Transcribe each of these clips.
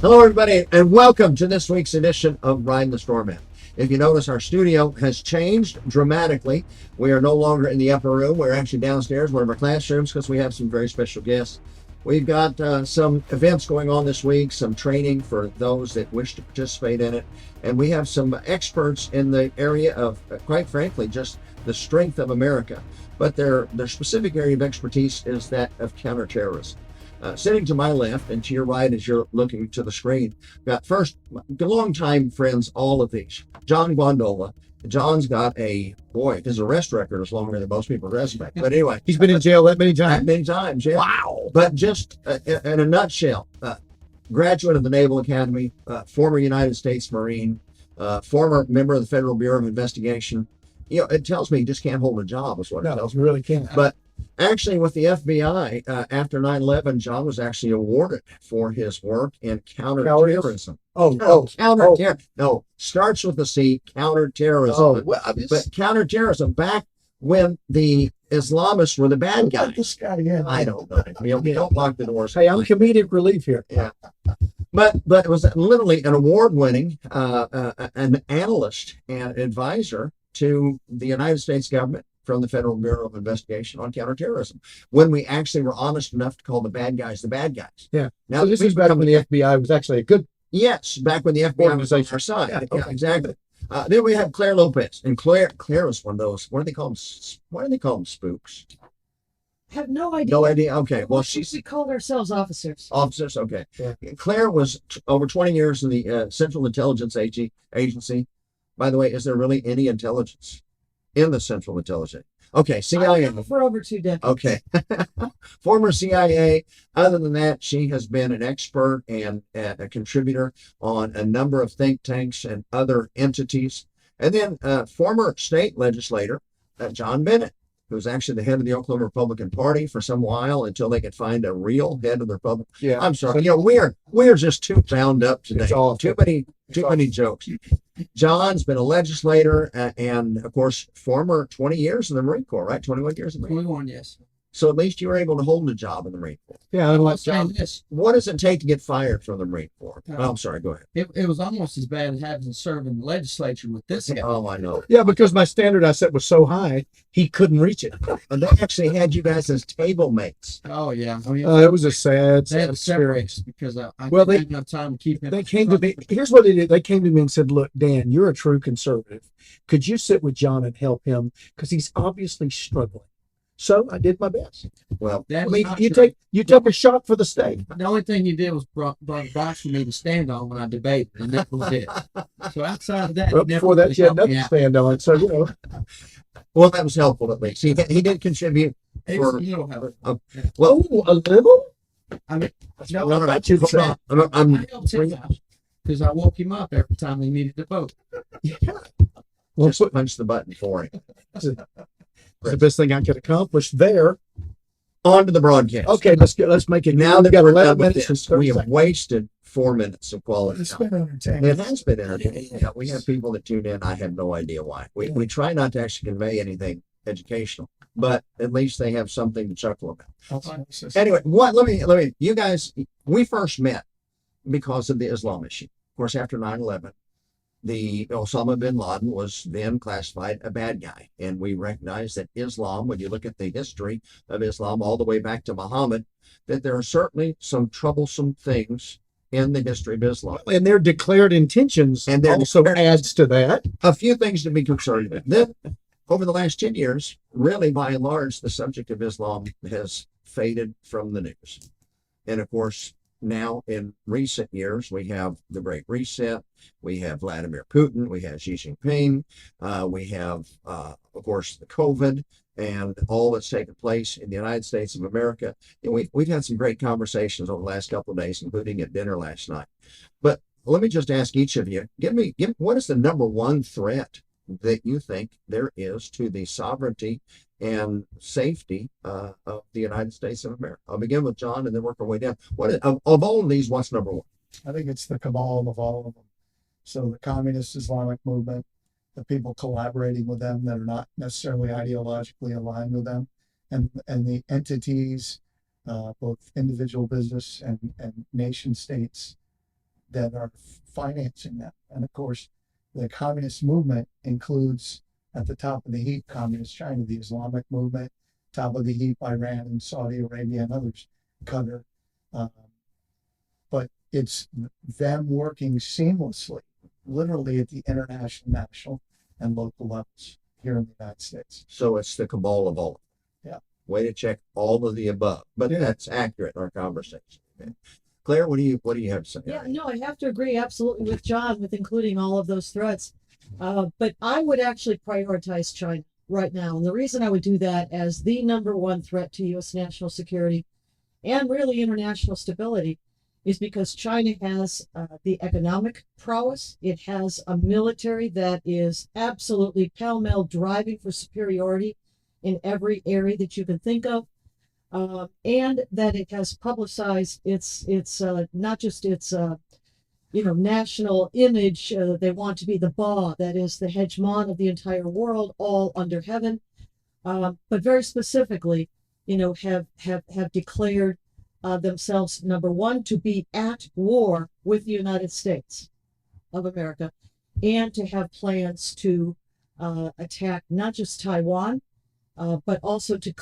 Hello, everybody, and welcome to this week's edition of Ridin the Storm Man. If you notice, our studio has changed dramatically. We are no longer in the upper room. We're actually downstairs, one of our classrooms, because we have some very special guests. We've got some events going on this week, some training for those that wish to participate in it, and we have some experts in the area of, quite frankly, just the strength of America. But their specific area of expertise is that of counterterrorism. Sitting to my left and to your right as you're looking to the screen, got first, longtime friends, all of these. John Guandolo. John's got his arrest record is longer than most people resume. But anyway, he's been in jail that many times. Many times, yeah. Wow. But just in a nutshell, graduate of the Naval Academy, former United States Marine, former member of the Federal Bureau of Investigation. You know, it tells me he just can't hold a job, is what it tells me. You really can't. But actually, with the FBI, after 9/11, John was actually awarded for his work in counterterrorism. Counterterrorism. No, starts with the C, counterterrorism. But counterterrorism, back when the Islamists were the bad guys. This guy, yeah. I don't know. We don't lock the doors. Hey, I'm comedic relief here. Yeah. But it was literally an award-winning an analyst and advisor to the United States government from the Federal Bureau of Investigation on counterterrorism, when we actually were honest enough to call the bad guys the bad guys. Yeah. Now, so this is back when the FBI was actually a good... Yes, back when the FBI was on our side. Yeah, okay. Exactly. Then we have Clare Lopez. And Clare was one of those, what do they call them, spooks? I have no idea. No idea? Okay. Well, we called ourselves officers. Officers, okay. Yeah. Clare was over 20 years in the Central Intelligence Agency. By the way, is there really any intelligence in the Central Intelligence? Okay, CIA. For over 2 decades. Okay. Former CIA. Other than that, she has been an expert and a contributor on a number of think tanks and other entities. And then former state legislator, John Bennett, who's actually the head of the Oklahoma Republican Party for some while until they could find a real head of the Republican. Yeah. I'm sorry. We are just too bound up today. Too many jokes. John's been a legislator and, of course, former 20 years in the Marine Corps, right? 21 years in the Marine Corps. 21, yes. So at least you were able to hold a job in the Marine Corps. Yeah, unless John, what does it take to get fired from the Marine Corps? I'm sorry, go ahead. It was almost as bad as having to serve in the legislature with this guy. Oh, I know. Yeah, because my standard I set was so high, he couldn't reach it. And they actually had you guys as table mates. Oh, yeah. I mean, it was a sad experience because I didn't have enough time to keep him. They came to me. Here's what they did. They came to me and said, "Look, Dan, you're a true conservative. Could you sit with John and help him? Because he's obviously struggling." So I did my best. Well, you took a shot for the state. The only thing you did was brought a box for me to stand on when I debated, and that was it. So outside of that, before that, you had nothing to stand on. So well, that was helpful at least. He did contribute. A little. A little. I mean, I'm because I woke him up every time he needed to vote. Yeah. Just punch the button for him. The best thing I could accomplish there. On to the broadcast. Okay, let's make it. Now that we're done with this, we have wasted 4 minutes of quality. It's been entertaining. It has been entertaining. Yeah, we have people that tune in. I have no idea why. We try not to actually convey anything educational, but at least they have something to chuckle about. Anyway, let me. You guys, we first met because of the Islam issue. Of course, after 9/11. The Osama bin Laden was then classified a bad guy. And we recognize that Islam, when you look at the history of Islam all the way back to Muhammad, that there are certainly some troublesome things in the history of Islam. And their declared intentions and also adds to that. A few things to be concerned with. Then, over the last 10 years, really by and large, the subject of Islam has faded from the news. And of course, now in recent years, we have the Great Reset, we have Vladimir Putin, we have Xi Jinping, we have, of course, the COVID and all that's taken place in the United States of America. And we've had some great conversations over the last couple of days, including at dinner last night. But let me just ask each of you, what is the number one threat that you think there is to the sovereignty and safety of the United States of America? I'll begin with John and then work our way down. Of all of these, what's number one? I think it's the cabal of all of them. So the communist Islamic movement, the people collaborating with them that are not necessarily ideologically aligned with them, and the entities, both individual business and nation states that are financing them. And of course, the communist movement includes at the top of the heap communist China, the Islamic movement, top of the heap Iran and Saudi Arabia and others, Qatar. But it's them working seamlessly, literally at the international, national, and local levels here in the United States. So it's the cabal of all. Yeah. Way to check all of the above, but Yeah. that's accurate in our conversation. Okay. Claire, what do you have to say? Yeah, no, I have to agree absolutely with John with including all of those threats. But I would actually prioritize China right now. And the reason I would do that as the number one threat to U.S. national security and really international stability is because China has the economic prowess. It has a military that is absolutely pell-mell driving for superiority in every area that you can think of. And that it has publicized its not just its national image. They want to be the Ba, that is the hegemon of the entire world, all under heaven. But very specifically, have declared themselves, number one, to be at war with the United States of America, and to have plans to attack not just Taiwan, but also to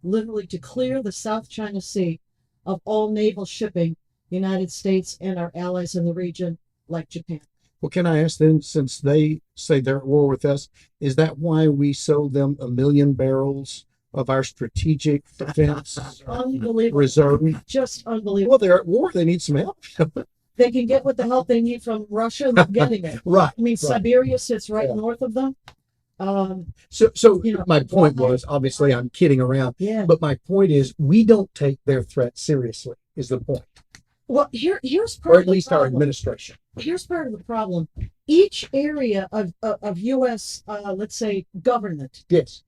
literally to clear the South China Sea of all naval shipping, United States and our allies in the region, like Japan. Well, can I ask them, since they say they're at war with us, is that why we sold them 1 million barrels of our strategic defense Unbelievable. reserve? Just unbelievable. Well, they're at war. They need some help. They can get what the help they need from Russia, and they're getting it. Right. I mean, right. Siberia sits right Yeah. north of them. So You know, my point why- was, obviously I'm kidding around, Yeah. but my point is we don't take their threat seriously is the point, Well, here's part or of at the least our problem. administration. Here's part of the problem. Each area of U.S. Let's say government Yes.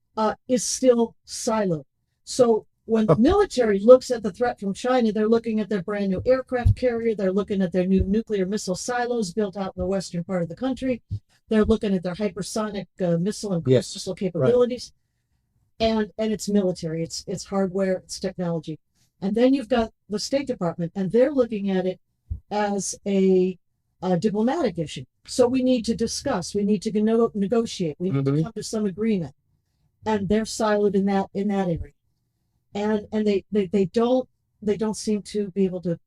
is still siloed. So when the military looks at the threat from China, they're looking at their brand new aircraft carrier. They're looking at their new nuclear missile silos built out in the western part of the country. They're looking at their hypersonic missile and cruise Yes, missile capabilities, and it's military. It's hardware. It's technology. And then you've got the State Department, and they're looking at it as a diplomatic issue. So we need to discuss. We need to negotiate. We need to come to some agreement. And they're siloed in that area. And they don't seem to be able to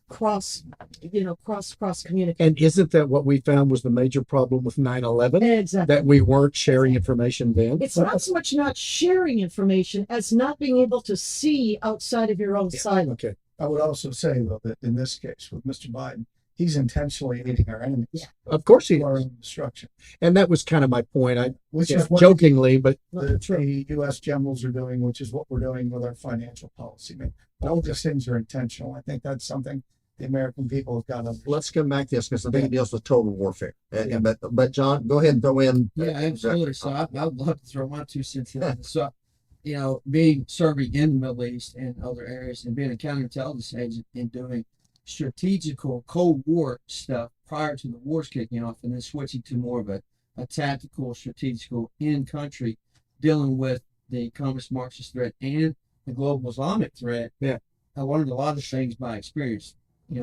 cross communicate. And isn't that what we found was the major problem with 9/11? Exactly. That we weren't sharing information then? It's not so much not sharing information as not being able to see outside of your own silo. Okay. I would also say, though, that in this case with Mr. Biden, he's intentionally aiding our enemies Yeah. Of course he to our is. own destruction, And that was kind of my point. I which yeah, is what jokingly, but the U.S. generals are doing, which is what we're doing with our financial policy. I mean, all of these things are intentional. I think that's something the American people have got to understand. Let's come back to this because I think it deals with total warfare. But John, go ahead and throw in. Yeah, absolutely. So I would love to throw my 2 cents in. So, being serving in the Middle East and other areas and being a counterintelligence agent and doing strategical Cold War stuff prior to the wars kicking off, and then switching to more of a tactical, strategical in-country dealing with the communist Marxist threat and the global Islamic threat. Yeah. I learned a lot of things by experience.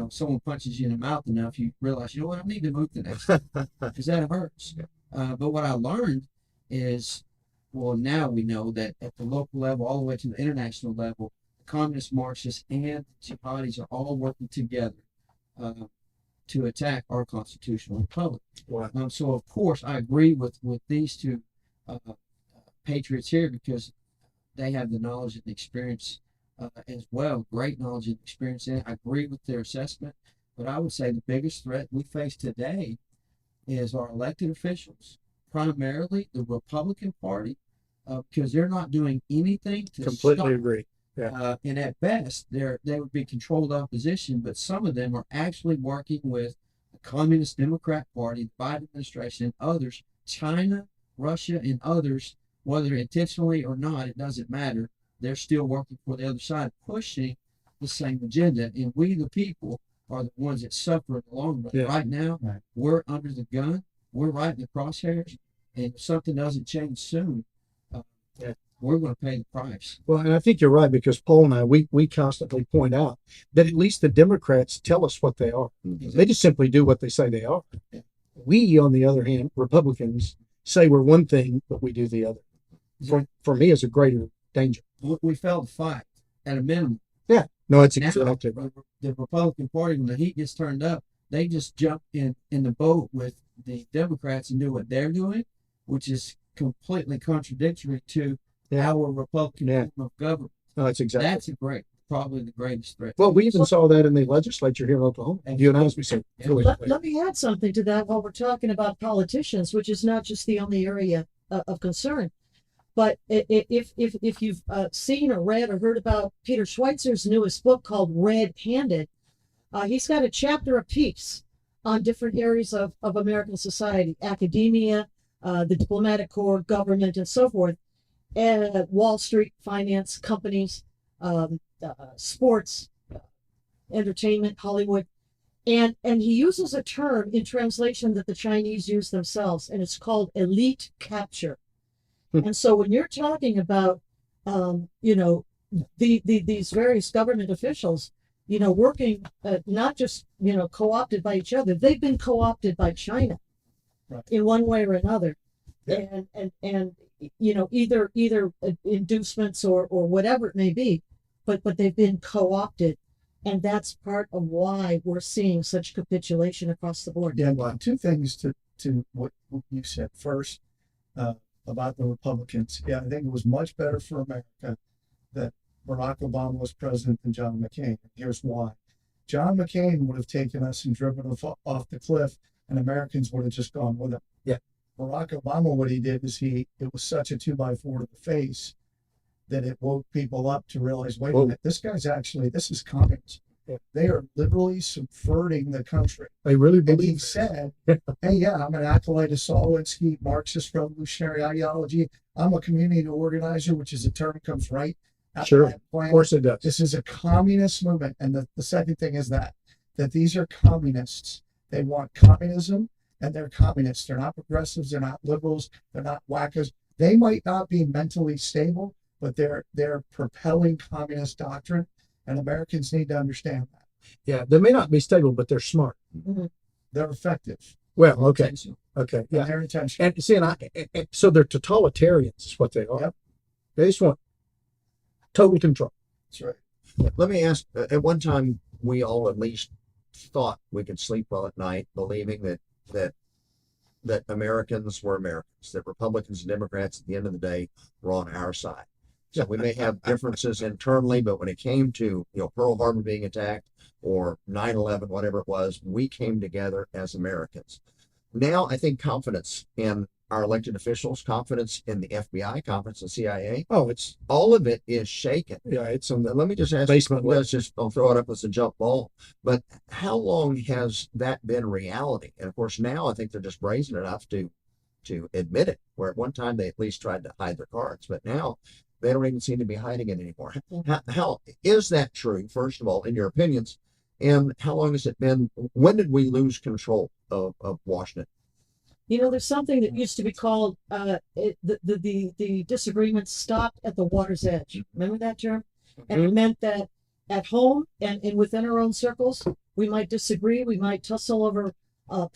Someone punches you in the mouth enough, you realize, you know what, I need to move the next time because that hurts. But what I learned is, well, now we know that at the local level, all the way to the international level, the communist Marxists and the jihadis are all working together to attack our constitutional republic. Wow. So, of course, I agree with these two patriots here because they have the knowledge and experience as well, great knowledge and experience in it. I agree with their assessment, but I would say the biggest threat we face today is our elected officials, primarily the Republican Party, because they're not doing anything to completely stop. agree. And at best, they would be controlled opposition, but some of them are actually working with the Communist Democrat Party, the Biden administration, and others, China, Russia, and others, whether intentionally or not, it doesn't matter. They're still working for the other side, pushing the same agenda. And we, the people, are the ones that suffer in the long run. Yeah. Right now, Right. we're under the gun. We're right in the crosshairs. And if something doesn't change soon, we're going to pay the price. Well, and I think you're right, because Paul and I, we constantly point out that at least the Democrats tell us what they are. They just simply do what they say they are. We, on the other hand, Republicans, say we're one thing, but we do the other. For me, is a greater danger. We failed to fight at a minimum. Yeah, no, it's Now, exactly right. the Republican Party, when the heat gets turned up, they just jump in the boat with the Democrats and do what they're doing, which is completely contradictory to our Republican form of government. No, it's exactly. That's probably the greatest threat. Well, we even saw that in the legislature here in Oklahoma. You and I, as we said. Let me add something to that while we're talking about politicians, which is not just the only area of concern. But if you've seen or read or heard about Peter Schweitzer's newest book called Red Handed, he's got a chapter apiece on different areas of American society, academia, the diplomatic corps, government, and so forth, and Wall Street, finance, companies, sports, entertainment, Hollywood. And he uses a term in translation that the Chinese use themselves, and it's called elite capture. And so when you're talking about, these various government officials, working not just, co-opted by each other, they've been co-opted by China in one way or another. Yeah. And either inducements or whatever it may be, but they've been co-opted. And that's part of why we're seeing such capitulation across the board. Yeah, well, two things to what you said. First, about the Republicans. Yeah, I think it was much better for America that Barack Obama was president than John McCain. Here's why. John McCain would have taken us and driven us off the cliff, and Americans would have just gone with him. Yeah. Barack Obama, what he did is it was such a 2x4 to the face that it woke people up to realize, wait a minute, this is communism. Yeah. They are literally subverting the country. They really And believe he said, hey, yeah, I'm an acolyte of Solowitsky, Marxist revolutionary ideology. I'm a community organizer, which is a term comes right out Sure. of that plan. Of course it does. This is a communist movement. And the second thing is that these are communists. They want communism, and they're communists. They're not progressives. They're not liberals. They're not wackos. They might not be mentally stable, but they're propelling communist doctrine. And Americans need to understand that. Yeah, they may not be stable, but they're smart. Mm-hmm. They're effective. Well, okay. Okay. Yeah. Yeah. They're intentional. And see, so they're totalitarians is what they are. Yep. They just want total control. That's right. Let me ask, at one time, we all at least thought we could sleep well at night, believing that Americans were Americans, that Republicans and Democrats at the end of the day were on our side. So we may have differences internally, but when it came to, Pearl Harbor being attacked or 9/11, whatever it was, we came together as Americans. Now, I think confidence in our elected officials, confidence in the FBI, confidence in the CIA. Oh, it's all of it is shaken. Yeah, it's on the Let me just ask basement. I'll throw it up as a jump ball. But how long has that been reality? And of course, now I think they're just brazen enough to admit it, where at one time they at least tried to hide their cards, but now they don't even seem to be hiding it anymore. How is that true, first of all, in your opinions? And how long has it been? When did we lose control of Washington? There's something that used to be called the disagreements stopped at the water's edge. Remember that term? And it meant that at home and within our own circles, we might disagree, we might tussle over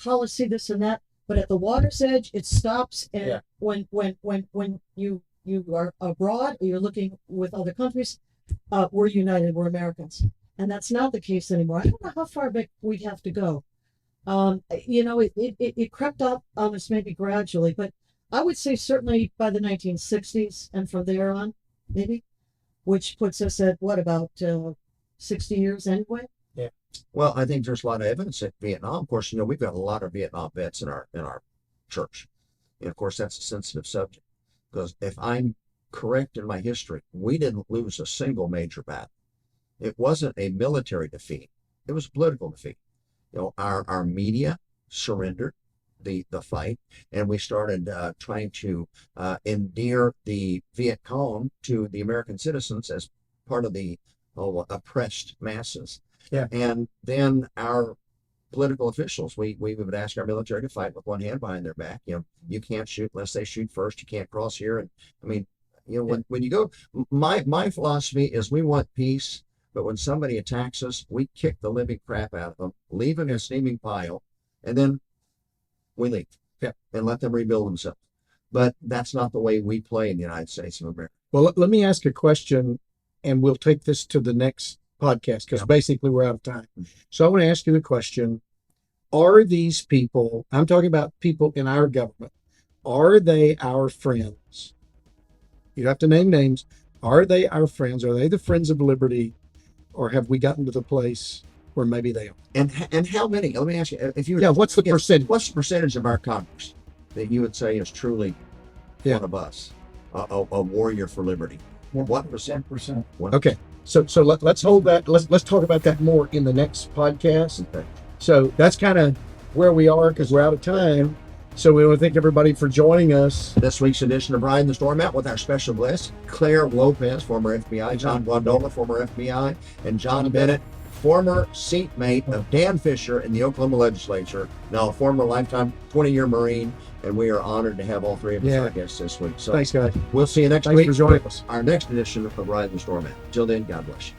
policy, this and that, but at the water's edge, it stops. And when you are abroad or you're looking with other countries, we're united, we're Americans. And that's not the case anymore. I don't know how far back we'd have to go. It crept up on us maybe gradually, but I would say certainly by the 1960s and from there on, maybe, which puts us at about 60 years anyway. Yeah. Well, I think there's a lot of evidence at Vietnam. Of course, we've got a lot of Vietnam vets in our church. And of course, that's a sensitive subject. Because if I'm correct in my history, we didn't lose a single major battle. It wasn't a military defeat. It was a political defeat. Our media surrendered the fight, and we started trying to endear the Viet Cong to the American citizens as part of the oppressed masses. Yeah. And then our political officials, we would ask our military to fight with one hand behind their back. You can't shoot unless they shoot first. You can't cross here. And I mean, You know, when you go, my philosophy is we want peace, but when somebody attacks us, we kick the living crap out of them, leave them in a steaming pile, and then we leave. Yeah. And let them rebuild themselves. But that's not the way we play in the United States of America. Well, let me ask a question, and we'll take this to the next podcast because Yeah. basically we're out of time. So I want to ask you the question: are these people? I'm talking about people in our government. Are they our friends? You don't have to name names. Are they our friends? Are they the friends of liberty, or have we gotten to the place where maybe they are? And how many? Let me ask you, if you Yeah, what's the percentage? What's the percentage of our Congress that you would say is truly Yeah. one of us, a warrior for liberty? What percent? 1%. Okay, so let's hold that. Let's talk about that more in the next podcast. Okay. So that's kind of where we are because we're out of time. So we want to thank everybody for joining us. This week's edition of Ridin the Storm Out with our special guest, Clare Lopez, former FBI, John Guandolo, former FBI, and John Bennett, former seatmate of Dan Fisher in the Oklahoma legislature, now a former lifetime 20-year Marine, and we are honored to have all three of us our guests this week. So Thanks, guys. we'll see you next Thanks week for joining us. our next edition of Ridin the Storm Out. Till then, God bless you.